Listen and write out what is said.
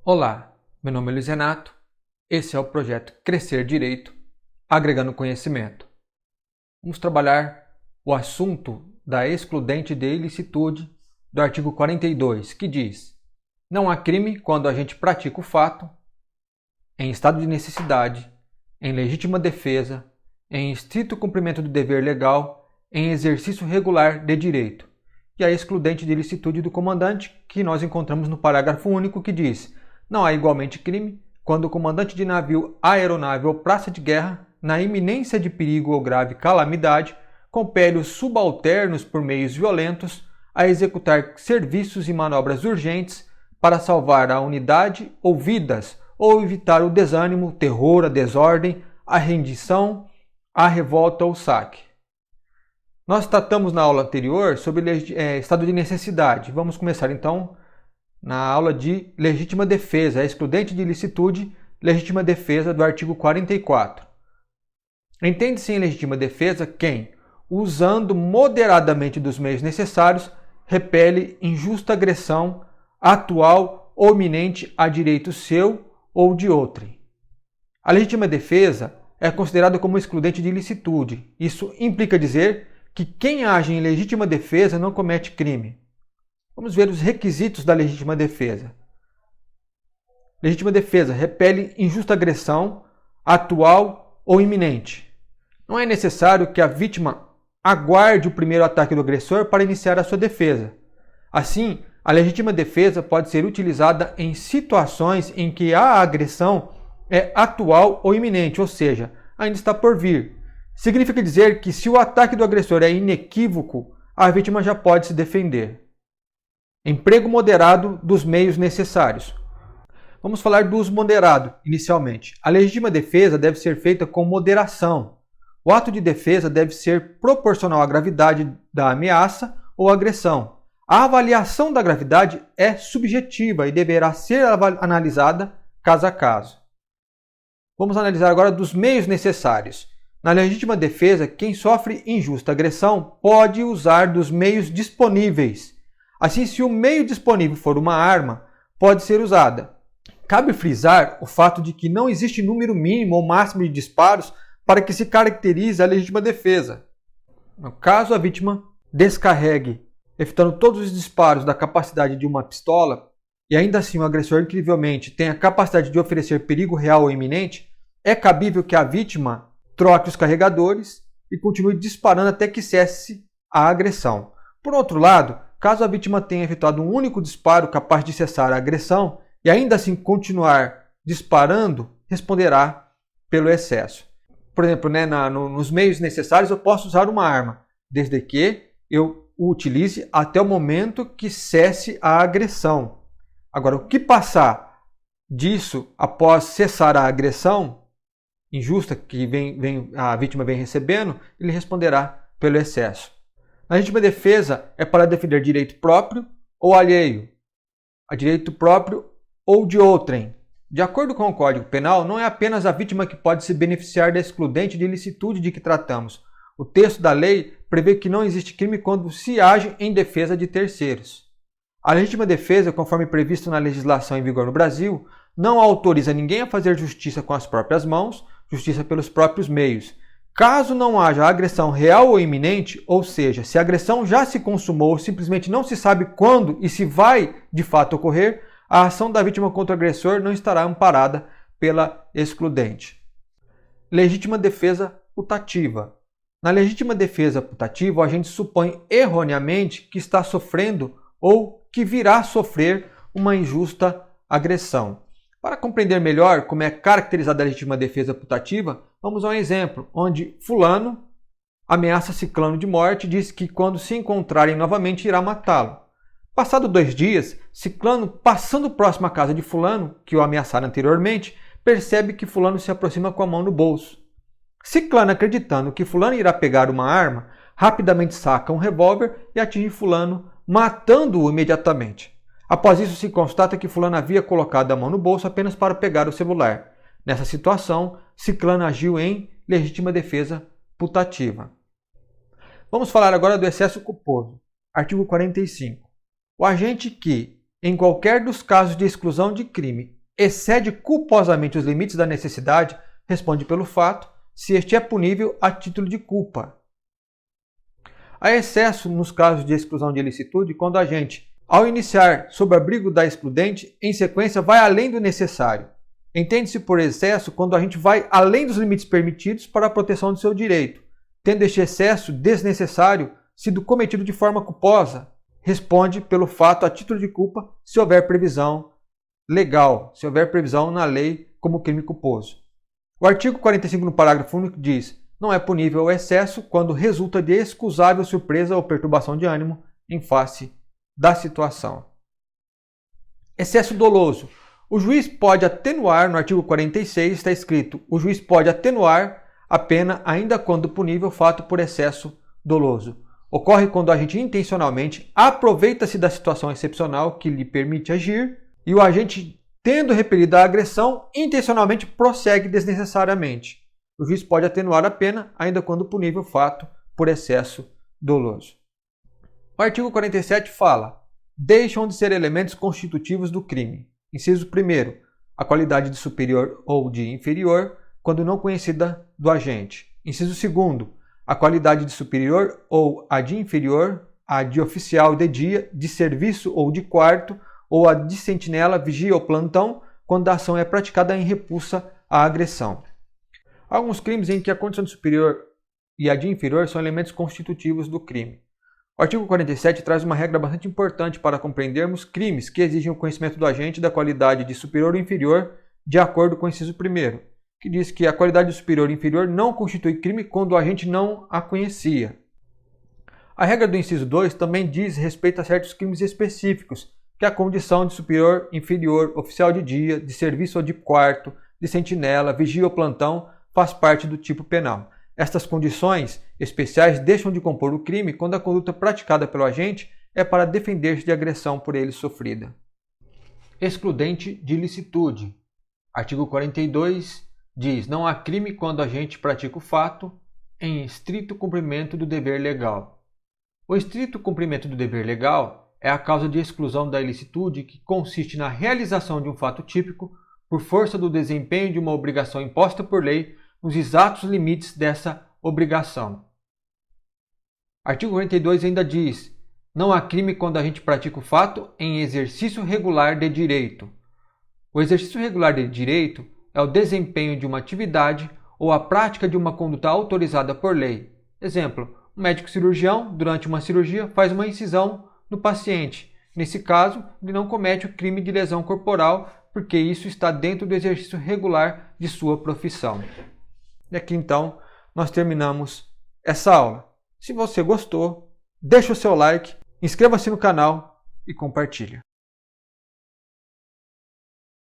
Olá, meu nome é Luiz Renato, esse é o projeto Crescer Direito, agregando conhecimento. Vamos trabalhar o assunto da excludente de ilicitude do artigo 42, que diz: não há crime quando a gente pratica o fato em estado de necessidade, em legítima defesa, em estrito cumprimento do dever legal, em exercício regular de direito. E a excludente de ilicitude do comandante, que nós encontramos no parágrafo único, que diz: não há igualmente crime quando o comandante de navio, aeronave ou praça de guerra, na iminência de perigo ou grave calamidade, compele os subalternos por meios violentos a executar serviços e manobras urgentes para salvar a unidade ou vidas, ou evitar o desânimo, o terror, a desordem, a rendição, a revolta ou saque. Nós tratamos na aula anterior sobre estado de necessidade. Vamos começar então na aula de legítima defesa, excludente de ilicitude, legítima defesa do artigo 44. Entende-se em legítima defesa quem, usando moderadamente dos meios necessários, repele injusta agressão atual ou iminente a direito seu ou de outrem. A legítima defesa é considerada como excludente de ilicitude. Isso implica dizer que quem age em legítima defesa não comete crime. Vamos ver os requisitos da legítima defesa. Legítima defesa repele injusta agressão atual ou iminente. Não é necessário que a vítima aguarde o primeiro ataque do agressor para iniciar a sua defesa. Assim, a legítima defesa pode ser utilizada em situações em que a agressão é atual ou iminente, ou seja, ainda está por vir. Significa dizer que se o ataque do agressor é inequívoco, a vítima já pode se defender. Emprego moderado dos meios necessários. Vamos falar do uso moderado, inicialmente. A legítima defesa deve ser feita com moderação. O ato de defesa deve ser proporcional à gravidade da ameaça ou agressão. A avaliação da gravidade é subjetiva e deverá ser analisada caso a caso. Vamos analisar agora dos meios necessários. Na legítima defesa, quem sofre injusta agressão pode usar dos meios disponíveis. Assim, se o meio disponível for uma arma, pode ser usada. Cabe frisar o fato de que não existe número mínimo ou máximo de disparos para que se caracterize a legítima defesa. No caso a vítima descarregue, evitando todos os disparos da capacidade de uma pistola, e ainda assim o agressor incrivelmente tem a capacidade de oferecer perigo real ou iminente, é cabível que a vítima troque os carregadores e continue disparando até que cesse a agressão. Por outro lado, caso a vítima tenha efetuado um único disparo capaz de cessar a agressão e ainda assim continuar disparando, responderá pelo excesso. Por exemplo, nos meios necessários eu posso usar uma arma, desde que eu o utilize até o momento que cesse a agressão. Agora, o que passar disso após cessar a agressão injusta que a vítima vem recebendo, ele responderá pelo excesso. A legítima defesa é para defender direito próprio ou alheio, a direito próprio ou de outrem. De acordo com o Código Penal, não é apenas a vítima que pode se beneficiar da excludente de ilicitude de que tratamos. O texto da lei prevê que não existe crime quando se age em defesa de terceiros. A legítima defesa, conforme previsto na legislação em vigor no Brasil, não autoriza ninguém a fazer justiça com as próprias mãos, justiça pelos próprios meios. Caso não haja agressão real ou iminente, ou seja, se a agressão já se consumou ou simplesmente não se sabe quando e se vai de fato ocorrer, a ação da vítima contra o agressor não estará amparada pela excludente. Legítima defesa putativa. Na legítima defesa putativa, o agente supõe erroneamente que está sofrendo ou que virá sofrer uma injusta agressão. Para compreender melhor como é caracterizada a legítima defesa putativa, vamos a um exemplo, onde fulano ameaça ciclano de morte e diz que quando se encontrarem novamente irá matá-lo. Passado 2 dias, ciclano, passando próximo à casa de fulano, que o ameaçara anteriormente, percebe que fulano se aproxima com a mão no bolso. Ciclano, acreditando que fulano irá pegar uma arma, rapidamente saca um revólver e atinge fulano, matando-o imediatamente. Após isso, se constata que fulano havia colocado a mão no bolso apenas para pegar o celular. Nessa situação, ciclano agiu em legítima defesa putativa. Vamos falar agora do excesso culposo. Artigo 45. O agente que, em qualquer dos casos de exclusão de crime excede culposamente os limites da necessidade, responde pelo fato se este é punível a título de culpa. Há excesso nos casos de exclusão de ilicitude quando o agente, ao iniciar sob abrigo da excludente, em sequência vai além do necessário. Entende-se por excesso quando a gente vai além dos limites permitidos para a proteção do seu direito, tendo este excesso desnecessário sido cometido de forma culposa, responde pelo fato a título de culpa se houver previsão legal, se houver previsão na lei como crime culposo. O artigo 45 no parágrafo único diz: não é punível o excesso quando resulta de excusável surpresa ou perturbação de ânimo em face da situação. Excesso doloso. O juiz pode atenuar, no artigo 46 está escrito: o juiz pode atenuar a pena ainda quando punível o fato por excesso doloso. Ocorre quando o agente intencionalmente aproveita-se da situação excepcional que lhe permite agir e o agente, tendo repelido a agressão, intencionalmente prossegue desnecessariamente. O juiz pode atenuar a pena ainda quando punível o fato por excesso doloso. O artigo 47 fala: deixam de ser elementos constitutivos do crime. Inciso 1º, a qualidade de superior ou de inferior, quando não conhecida do agente. Inciso 2º, a qualidade de superior ou a de inferior, a de oficial de dia, de serviço ou de quarto, ou a de sentinela, vigia ou plantão, quando a ação é praticada em repulsa à agressão. Há alguns crimes em que a condição de superior e a de inferior são elementos constitutivos do crime. O artigo 47 traz uma regra bastante importante para compreendermos crimes que exigem o conhecimento do agente da qualidade de superior ou inferior, de acordo com o inciso 1º, que diz que a qualidade de superior ou inferior não constitui crime quando o agente não a conhecia. A regra do inciso 2 também diz respeito a certos crimes específicos, que é a condição de superior, inferior, oficial de dia, de serviço ou de quarto, de sentinela, vigia ou plantão, faz parte do tipo penal. Estas condições especiais deixam de compor o crime quando a conduta praticada pelo agente é para defender-se de agressão por ele sofrida. Excludente de ilicitude. Artigo 42 diz: não há crime quando o agente pratica o fato em estrito cumprimento do dever legal. O estrito cumprimento do dever legal é a causa de exclusão da ilicitude que consiste na realização de um fato típico por força do desempenho de uma obrigação imposta por lei nos exatos limites dessa obrigação. Artigo 42 ainda diz: não há crime quando a gente pratica o fato em exercício regular de direito. O exercício regular de direito é o desempenho de uma atividade ou a prática de uma conduta autorizada por lei. Exemplo, um médico cirurgião, durante uma cirurgia, faz uma incisão no paciente. Nesse caso, ele não comete o crime de lesão corporal, porque isso está dentro do exercício regular de sua profissão. E aqui então nós terminamos essa aula. Se você gostou, deixe o seu like, inscreva-se no canal e compartilhe.